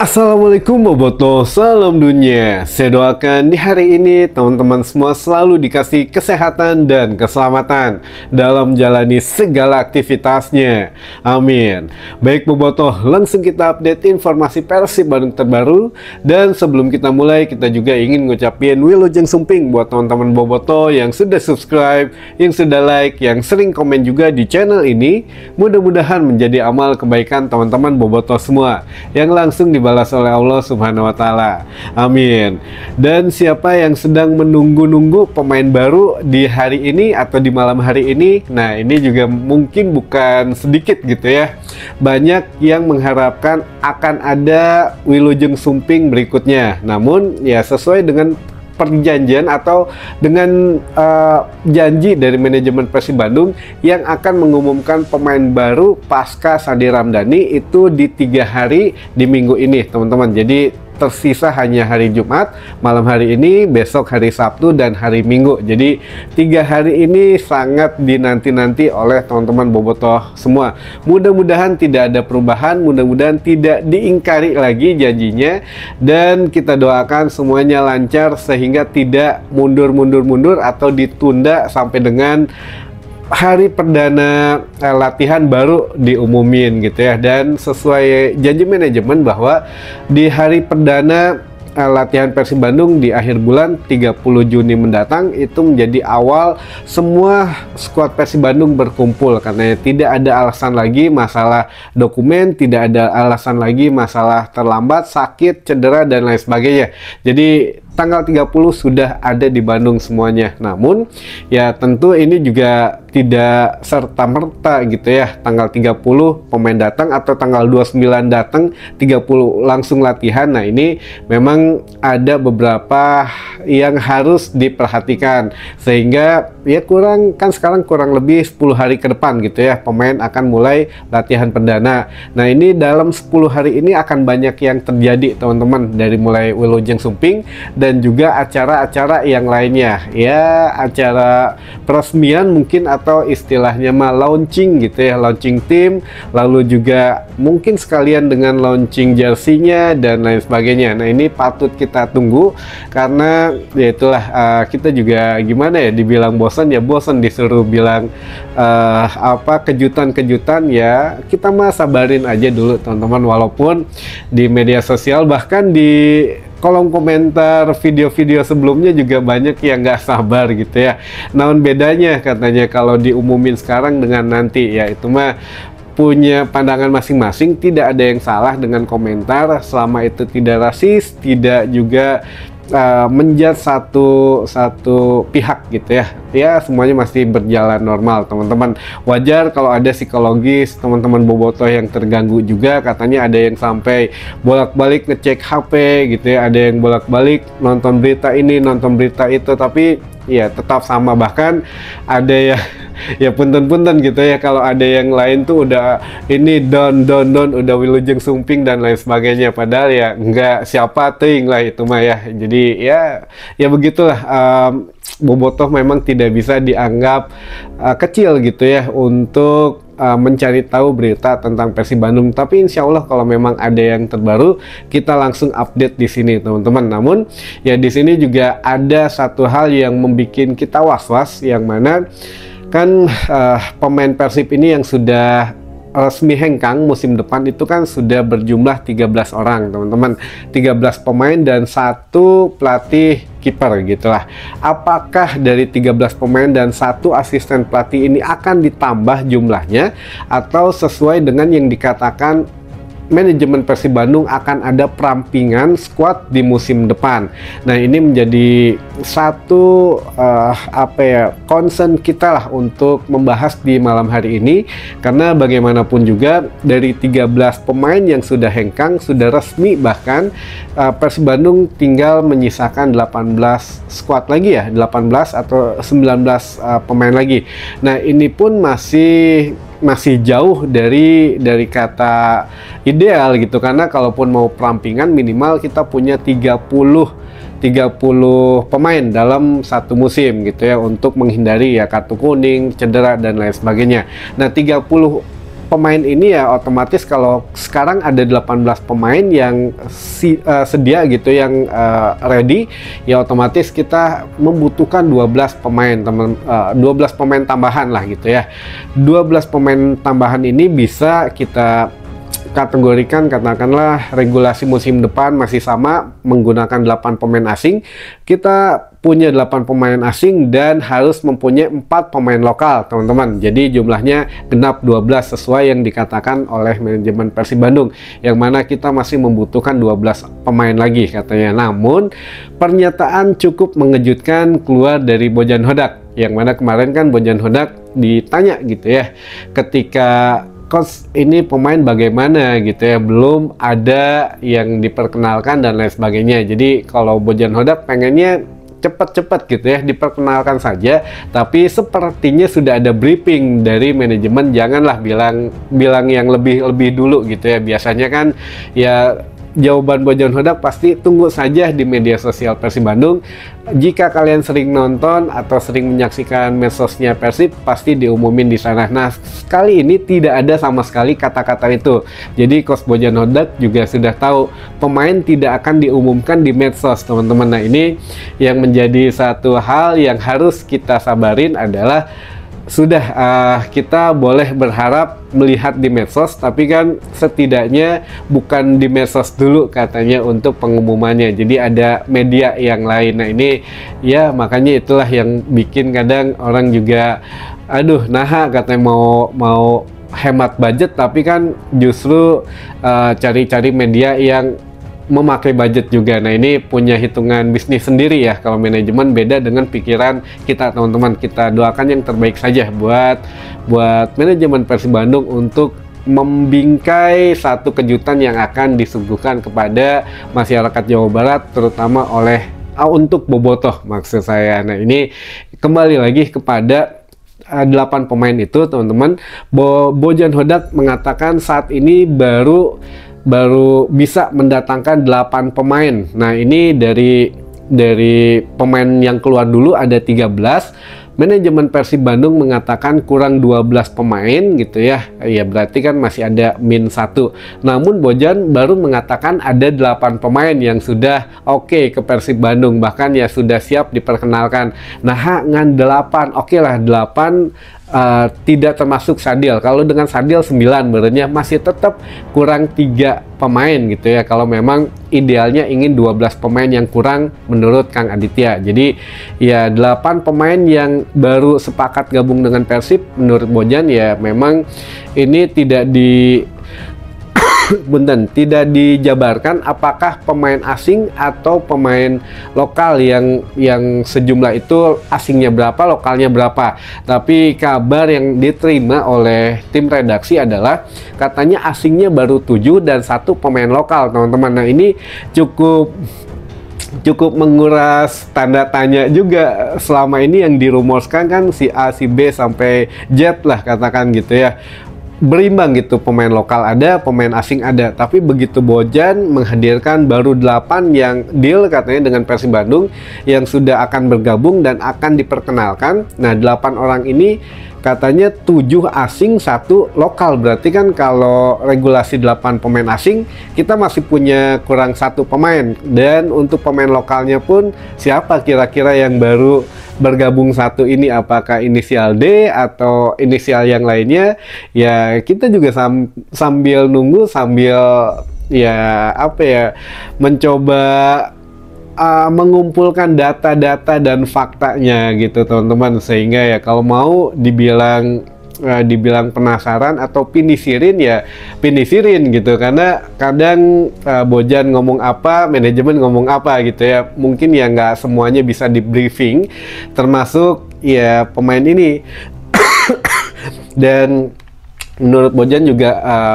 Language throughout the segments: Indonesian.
Assalamualaikum Boboto, salam dunia. Saya doakan di hari ini teman-teman semua selalu dikasih kesehatan dan keselamatan dalam menjalani segala aktivitasnya. Amin. Baik Boboto, langsung kita update informasi Persib Bandung terbaru. Dan sebelum kita mulai, kita juga ingin ngucapin Wilujeng Sumping buat teman-teman Boboto yang sudah subscribe, yang sudah like, yang sering komen juga di channel ini. Mudah-mudahan menjadi amal kebaikan teman-teman Boboto semua yang langsung dibalas oleh Allah Subhanahu wa Ta'ala. Amin. Dan siapa yang sedang menunggu-nunggu pemain baru di hari ini atau di malam hari ini, nah ini juga mungkin bukan sedikit gitu ya. Banyak yang mengharapkan akan ada Wilujeng Sumping berikutnya. Namun ya sesuai dengan perjanjian atau dengan janji dari manajemen Persib Bandung yang akan mengumumkan pemain baru pasca Sandi Ramdhani itu di 3 hari di minggu ini teman-teman. Jadi tersisa hanya hari Jumat, malam hari ini, besok hari Sabtu, dan hari Minggu. Jadi 3 hari ini sangat dinanti-nanti oleh teman-teman Bobotoh semua. Mudah-mudahan tidak ada perubahan, mudah-mudahan tidak diingkari lagi janjinya, dan kita doakan semuanya lancar sehingga tidak mundur atau ditunda sampai dengan hari perdana latihan baru diumumin gitu ya. Dan sesuai janji manajemen bahwa di hari perdana latihan Persib Bandung di akhir bulan 30 Juni mendatang itu menjadi awal semua skuad Persib Bandung berkumpul, karena tidak ada alasan lagi masalah dokumen, tidak ada alasan lagi masalah terlambat, sakit, cedera, dan lain sebagainya. Jadi tanggal 30 sudah ada di Bandung semuanya. Namun ya tentu ini juga tidak serta-merta gitu ya, tanggal 30 pemain datang atau tanggal 29 datang, 30 langsung latihan. Nah ini memang ada beberapa yang harus diperhatikan, sehingga ya sekarang kurang lebih 10 hari ke depan gitu ya pemain akan mulai latihan perdana. Nah ini dalam 10 hari ini akan banyak yang terjadi teman-teman, dari mulai Wilujeng Sumping dan juga acara-acara yang lainnya ya, acara peresmian mungkin atau istilahnya mah launching gitu ya, launching tim, lalu juga mungkin sekalian dengan launching jersey-nya dan lain sebagainya. Nah ini patut kita tunggu, karena ya itulah kita juga gimana ya, dibilang bosan ya bosan, disuruh bilang kejutan-kejutan ya kita mah sabarin aja dulu teman-teman. Walaupun di media sosial bahkan di kolom komentar video-video sebelumnya juga banyak yang nggak sabar gitu ya. Namun bedanya katanya kalau diumumin sekarang dengan nanti, ya itu mah punya pandangan masing-masing, tidak ada yang salah dengan komentar selama itu tidak rasis, tidak juga menjudge satu pihak gitu ya. Ya semuanya masih berjalan normal teman-teman. Wajar kalau ada psikologis teman-teman Bobotoh yang terganggu juga, katanya ada yang sampai bolak-balik ngecek HP gitu ya, ada yang bolak-balik nonton berita ini, nonton berita itu, tapi ya tetap sama. Bahkan ada ya punten-punten gitu ya kalau ada yang lain tuh udah ini down udah Wilujeng Sumping dan lain sebagainya, padahal ya enggak siapa ting lah itu mah ya. Jadi ya begitulah, Bobotoh memang tidak bisa dianggap kecil gitu ya untuk mencari tahu berita tentang Persib Bandung. Tapi insya Allah kalau memang ada yang terbaru, kita langsung update di sini teman-teman. Namun ya di sini juga ada satu hal yang membuat kita was-was, yang mana kan pemain Persib ini yang sudah resmi hengkang musim depan itu kan sudah berjumlah 13 orang teman-teman, 13 pemain dan 1 pelatih kiper gitulah. Apakah dari 13 pemain dan 1 asisten pelatih ini akan ditambah jumlahnya, atau sesuai dengan yang dikatakan manajemen Persib Bandung akan ada perampingan skuad di musim depan? Nah ini menjadi satu concern kita lah untuk membahas di malam hari ini, karena bagaimanapun juga dari 13 pemain yang sudah hengkang, sudah resmi bahkan, Persib Bandung tinggal menyisakan 18 skuad lagi ya, 18 atau 19 pemain lagi. Nah ini pun masih jauh dari kata ideal gitu, karena kalaupun mau perampingan minimal kita punya 30 pemain dalam satu musim gitu ya, untuk menghindari ya kartu kuning, cedera dan lain sebagainya. Nah 30 pemain ini ya otomatis kalau sekarang ada 18 pemain yang sedia gitu, yang ready, ya otomatis kita membutuhkan 12 pemain 12 pemain tambahan lah gitu ya. 12 pemain tambahan ini bisa kita kategorikan, katakanlah regulasi musim depan masih sama menggunakan 8 pemain asing, kita punya 8 pemain asing dan harus mempunyai 4 pemain lokal, teman-teman. Jadi jumlahnya genap 12 sesuai yang dikatakan oleh manajemen Persib Bandung, yang mana kita masih membutuhkan 12 pemain lagi katanya. Namun pernyataan cukup mengejutkan keluar dari Bojan Hodak, yang mana kemarin kan Bojan Hodak ditanya gitu ya, ketika coach ini pemain bagaimana gitu ya, belum ada yang diperkenalkan dan lain sebagainya. Jadi kalau Bojan Hodak pengennya cepat-cepat gitu ya, diperkenalkan saja, tapi sepertinya sudah ada briefing dari manajemen, janganlah bilang yang lebih dulu gitu ya. Biasanya kan ya jawaban Bojan Hodak pasti tunggu saja di media sosial Persib Bandung. Jika kalian sering nonton atau sering menyaksikan medsosnya Persib, pasti diumumin di sana. Nah, kali ini tidak ada sama sekali kata-kata itu. Jadi Coach Bojan Hodak juga sudah tahu pemain tidak akan diumumkan di medsos, teman-teman. Nah, ini yang menjadi satu hal yang harus kita sabarin adalah sudah kita boleh berharap melihat di medsos, tapi kan setidaknya bukan di medsos dulu katanya untuk pengumumannya. Jadi ada media yang lain. Nah ini ya makanya itulah yang bikin kadang orang juga aduh naha katanya mau hemat budget, tapi kan justru cari-cari media yang memakai budget juga. Nah ini punya hitungan bisnis sendiri ya. Kalau manajemen beda dengan pikiran kita, teman-teman. Kita doakan yang terbaik saja buat manajemen Persib Bandung untuk membingkai satu kejutan yang akan disuguhkan kepada masyarakat Jawa Barat, terutama untuk bobotoh maksud saya. Nah ini kembali lagi kepada 8 pemain itu, teman-teman. Bojan Hodak mengatakan saat ini baru bisa mendatangkan 8 pemain. Nah ini dari pemain yang keluar dulu ada 13. Manajemen Persib Bandung mengatakan kurang 12 pemain gitu ya. Ya berarti kan masih ada min 1. Namun Bojan baru mengatakan ada 8 pemain yang sudah oke ke Persib Bandung, bahkan ya sudah siap diperkenalkan. Nah ngan 8, oke lah 8 tidak termasuk Sadil. Kalau dengan Sadil 9 berarti masih tetap kurang 3 pemain gitu ya. Kalau memang idealnya ingin 12 pemain yang kurang menurut Kang Aditya. Jadi ya 8 pemain yang baru sepakat gabung dengan Persib menurut Bojan ya memang ini tidak tidak dijabarkan apakah pemain asing atau pemain lokal yang sejumlah itu, asingnya berapa, lokalnya berapa. Tapi kabar yang diterima oleh tim redaksi adalah katanya asingnya baru 7 dan 1 pemain lokal, teman-teman. Nah ini cukup menguras tanda tanya juga. Selama ini yang dirumorskan kan si A, si B sampai Z lah katakan gitu ya, berimbang gitu, pemain lokal ada, pemain asing ada. Tapi begitu Bojan menghadirkan baru 8 yang deal katanya dengan Persib Bandung yang sudah akan bergabung dan akan diperkenalkan. Nah 8 orang ini katanya 7 asing, 1 lokal. Berarti kan kalau regulasi 8 pemain asing, kita masih punya kurang 1 pemain. Dan untuk pemain lokalnya pun siapa kira-kira yang baru bergabung 1 ini, apakah inisial D atau inisial yang lainnya? Ya kita juga sambil nunggu, sambil ya mencoba mengumpulkan data-data dan faktanya gitu, teman-teman. Sehingga ya kalau mau dibilang penasaran atau pinisirin ya pinisirin gitu, karena kadang Bojan ngomong apa, manajemen ngomong apa gitu ya, mungkin ya nggak semuanya bisa di briefing, termasuk ya pemain ini. Dan menurut Bojan juga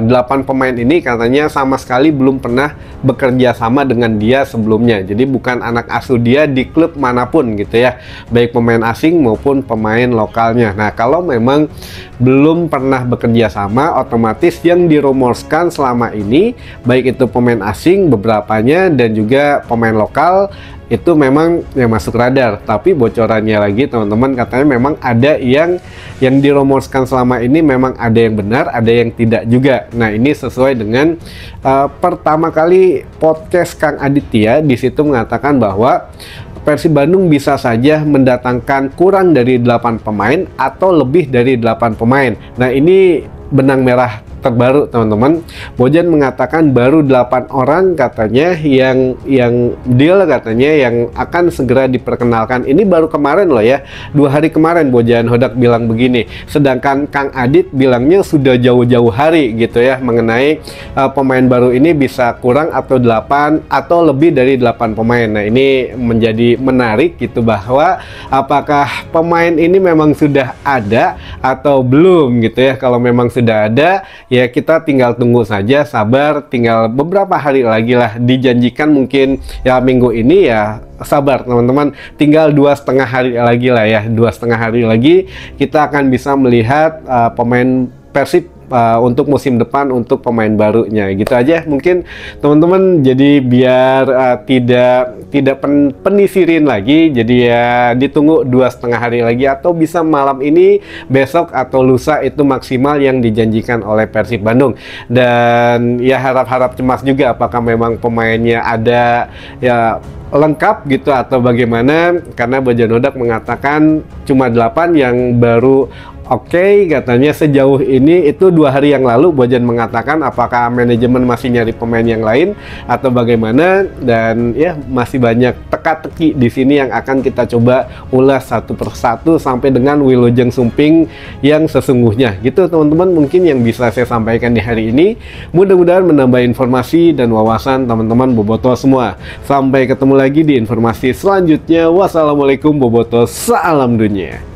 8 pemain ini katanya sama sekali belum pernah bekerja sama dengan dia sebelumnya. Jadi bukan anak asuh dia di klub manapun gitu ya, baik pemain asing maupun pemain lokalnya. Nah kalau memang belum pernah bekerja sama, otomatis yang dirumorskan selama ini baik itu pemain asing beberapanya dan juga pemain lokal itu memang yang masuk radar. Tapi bocorannya lagi, teman-teman, katanya memang ada yang yang diromoskan selama ini memang ada yang benar, ada yang tidak juga. Nah, ini sesuai dengan pertama kali podcast Kang Aditya di situ mengatakan bahwa Persib Bandung bisa saja mendatangkan kurang dari 8 pemain atau lebih dari 8 pemain. Nah, ini benang merah terbaru teman-teman. Bojan mengatakan baru 8 orang katanya yang deal katanya yang akan segera diperkenalkan. Ini baru kemarin loh ya, 2 hari kemarin Bojan Hodak bilang begini. Sedangkan Kang Adit bilangnya sudah jauh-jauh hari gitu ya mengenai pemain baru ini bisa kurang atau 8 atau lebih dari 8 pemain. Nah, ini menjadi menarik gitu bahwa apakah pemain ini memang sudah ada atau belum gitu ya. Kalau memang sudah ada ya kita tinggal tunggu saja, sabar, tinggal beberapa hari lagi lah, dijanjikan mungkin ya minggu ini ya, sabar teman-teman, tinggal 2,5 hari lagi lah ya, 2,5 hari lagi kita akan bisa melihat pemain Persib untuk musim depan untuk pemain barunya. Gitu aja mungkin teman-teman, jadi biar tidak penisirin lagi, jadi ya ditunggu 2,5 hari lagi atau bisa malam ini, besok atau lusa itu maksimal yang dijanjikan oleh Persib Bandung. Dan ya harap-harap cemas juga apakah memang pemainnya ada ya lengkap gitu atau bagaimana, karena Bojan Hodak mengatakan cuma 8 yang baru. Oke, katanya sejauh ini itu 2 hari yang lalu Bojan mengatakan apakah manajemen masih nyari pemain yang lain atau bagaimana, dan ya masih banyak teka-teki di sini yang akan kita coba ulas satu persatu sampai dengan Wilujeng Sumping yang sesungguhnya. Gitu teman-teman, mungkin yang bisa saya sampaikan di hari ini. Mudah-mudahan menambah informasi dan wawasan teman-teman boboto semua. Sampai ketemu lagi di informasi selanjutnya. Wassalamualaikum boboto, salam dunia.